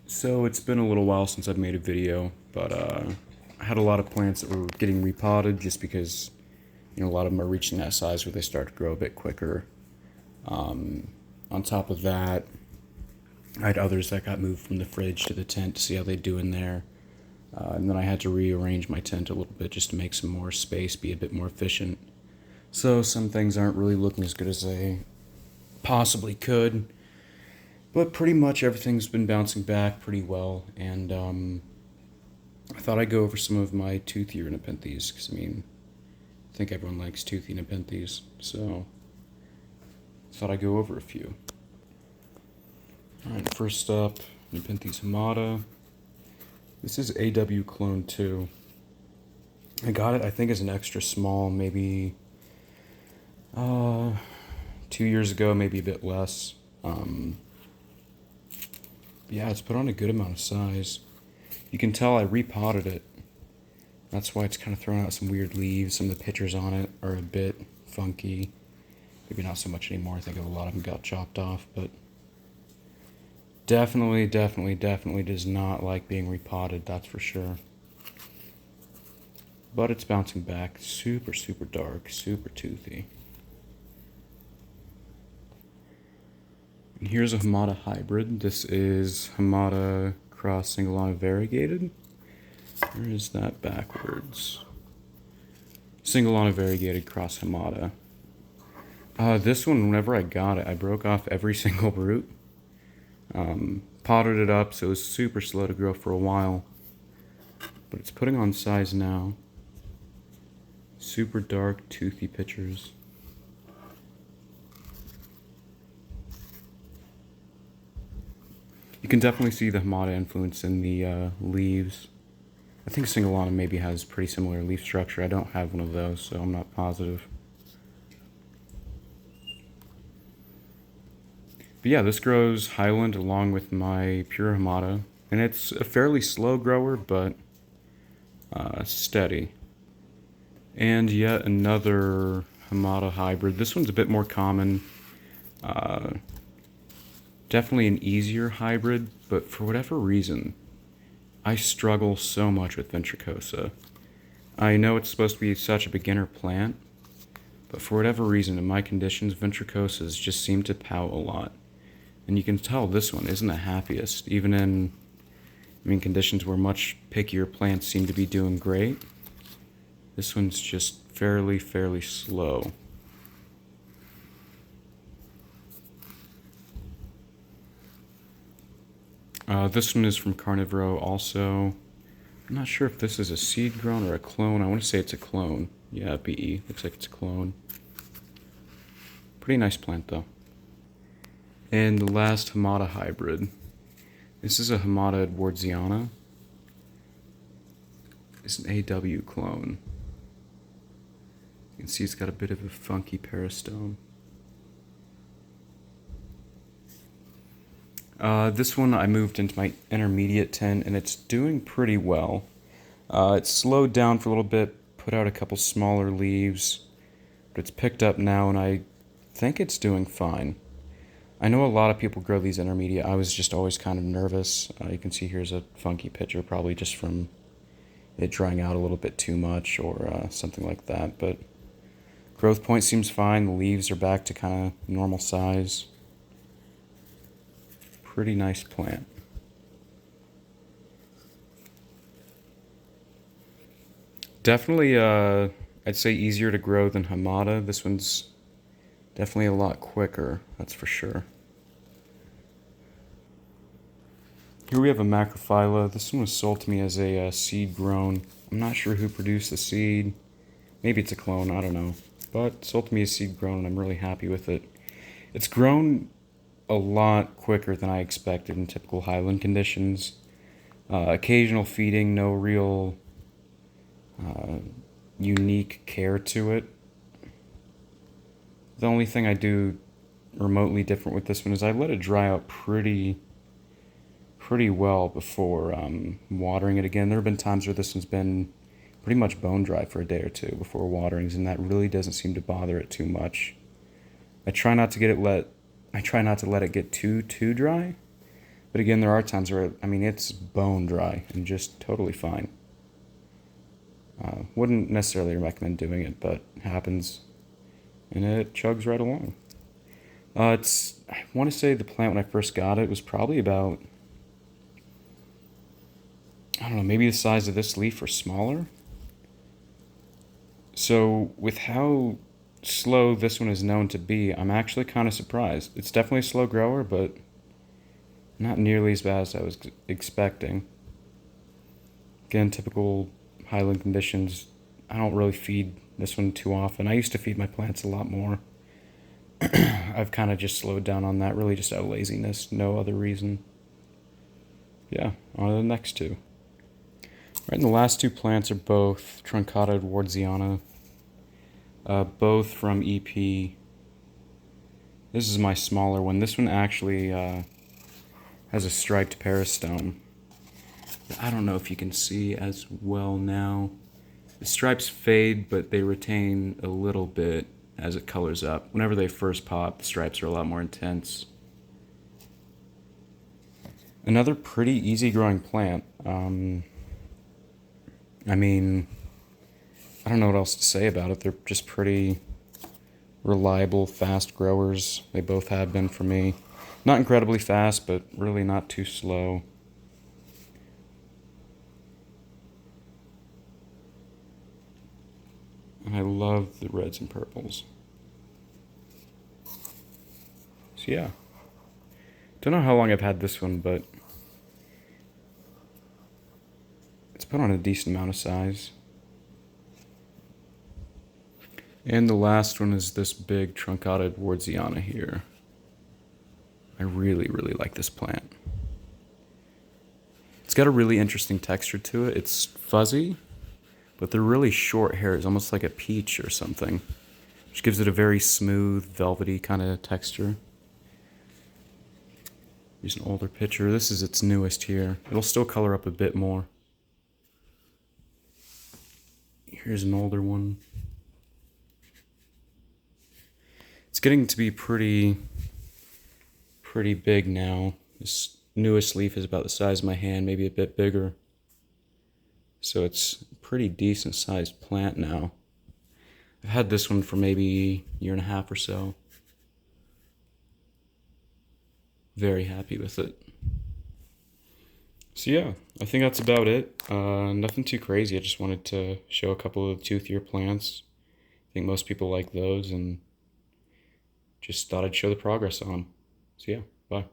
So it's been a little while since I've made a video, but I had a lot of plants that were getting repotted just because, a lot of them are reaching that size where they start to grow a bit quicker. On top of that, I had others that got moved from the fridge to the tent to see how they do in there. And then I had to rearrange my tent a little bit just to make some more space, be a bit more efficient. So some things aren't really looking as good as they possibly could. But pretty much everything's been bouncing back pretty well, and I thought I'd go over some of my Toothy Nepenthes, because I think everyone likes Toothy Nepenthes, so I thought I'd go over a few. Alright, first up, Nepenthes Hamada. This is AW Clone 2. I got it, I think, as an extra small, maybe 2 years ago, maybe a bit less. Yeah, it's put on a good amount of size. You can tell I repotted it. That's why it's kind of throwing out some weird leaves. Some of the pictures on it are a bit funky. Maybe not so much anymore. I think a lot of them got chopped off, but definitely does not like being repotted, that's for sure. But it's bouncing back. Super dark, super toothy. And here's a Hamada hybrid. This is Hamada cross Singleton variegated. Where is that backwards? Singleton variegated cross Hamada. This one, whenever I got it, I broke off every single root. Potted it up, so it was super slow to grow for a while. But it's putting on size now. Super dark, toothy pictures. You can definitely see the Hamada influence in the leaves. I think Singleton maybe has pretty similar leaf structure. I don't have one of those, so I'm not positive. But yeah, this grows Highland along with my pure Hamada. And it's a fairly slow grower, but steady. And yet another Hamada hybrid. This one's a bit more common. Definitely an easier hybrid, but for whatever reason, I struggle so much with Ventricosa. I know it's supposed to be such a beginner plant, but for whatever reason, in my conditions, Ventricosas just seem to pout a lot. And you can tell this one isn't the happiest, even in conditions where much pickier plants seem to be doing great. This one's just fairly slow. This one is from Carnivoro also. I'm not sure if this is a seed grown or a clone. I want to say it's a clone. Yeah, BE. Looks like it's a clone. Pretty nice plant, though. And the last Hamada hybrid. This is a Hamada Edwardsiana. It's an AW clone. You can see it's got a bit of a funky peristome. This one I moved into my intermediate tent, and it's doing pretty well. It's slowed down for a little bit, put out a couple smaller leaves, but it's picked up now, and I think it's doing fine. I know a lot of people grow these intermediate. I was just always kind of nervous. You can see here's a funky picture, probably just from it drying out a little bit too much or something like that, but growth point seems fine. The leaves are back to kind of normal size. Pretty nice plant. Definitely, I'd say easier to grow than Hamada. This one's definitely a lot quicker, that's for sure. Here we have a Macrophylla. This one was sold to me as a seed grown. I'm not sure who produced the seed. Maybe it's a clone, I don't know. But sold to me as seed grown, and I'm really happy with it. It's grown a lot quicker than I expected in typical highland conditions. Occasional feeding, no real unique care to it. The only thing I do remotely different with this one is I let it dry out pretty well before watering it again. There have been times where this one's been pretty much bone dry for a day or two before waterings, and that really doesn't seem to bother it too much. I try not to let it get too dry, But again, there are times where, I mean, it's bone dry and just totally fine. Wouldn't necessarily recommend doing it, but it happens, and it chugs right along. I want to say the plant when I first got it was probably about, I don't know, maybe the size of this leaf or smaller. So with how slow this one is known to be, I'm actually kind of surprised. It's definitely a slow grower, but not nearly as bad as I was expecting. Again, typical highland conditions. I don't really feed this one too often. I used to feed my plants a lot more. I've kind of just slowed down on that, really just out of laziness, no other reason. Yeah, on to the next two. Right, and the last two plants are both Truncata and Edwardsiana, both from EP. This is my smaller one. This one actually has a striped peristome. I don't know if you can see as well now. The stripes fade, but they retain a little bit as it colors up. Whenever they first pop, the stripes are a lot more intense. Another pretty easy growing plant. I mean, I don't know what else to say about it. They're just pretty reliable, fast growers. They both have been for me. Not incredibly fast, but really not too slow. And I love the reds and purples. So yeah. Don't know how long I've had this one, but it's put on a decent amount of size. And the last one is this big Truncata Edwardsiana here. I really, really like this plant. It's got a really interesting texture to it. It's fuzzy, but they're really short hairs, almost like a peach or something, which gives it a very smooth, velvety kind of texture. Here's an older picture. This is its newest here. It'll still color up a bit more. Here's an older one. It's getting to be pretty big now. This newest leaf is about the size of my hand, maybe a bit bigger. So it's a pretty decent sized plant now. I've had this one for maybe a year and a half or so. Very happy with it. So yeah, I think that's about it. Nothing too crazy. I just wanted to show a couple of toothier plants. I think most people like those, and just thought I'd show the progress on them. So yeah, bye.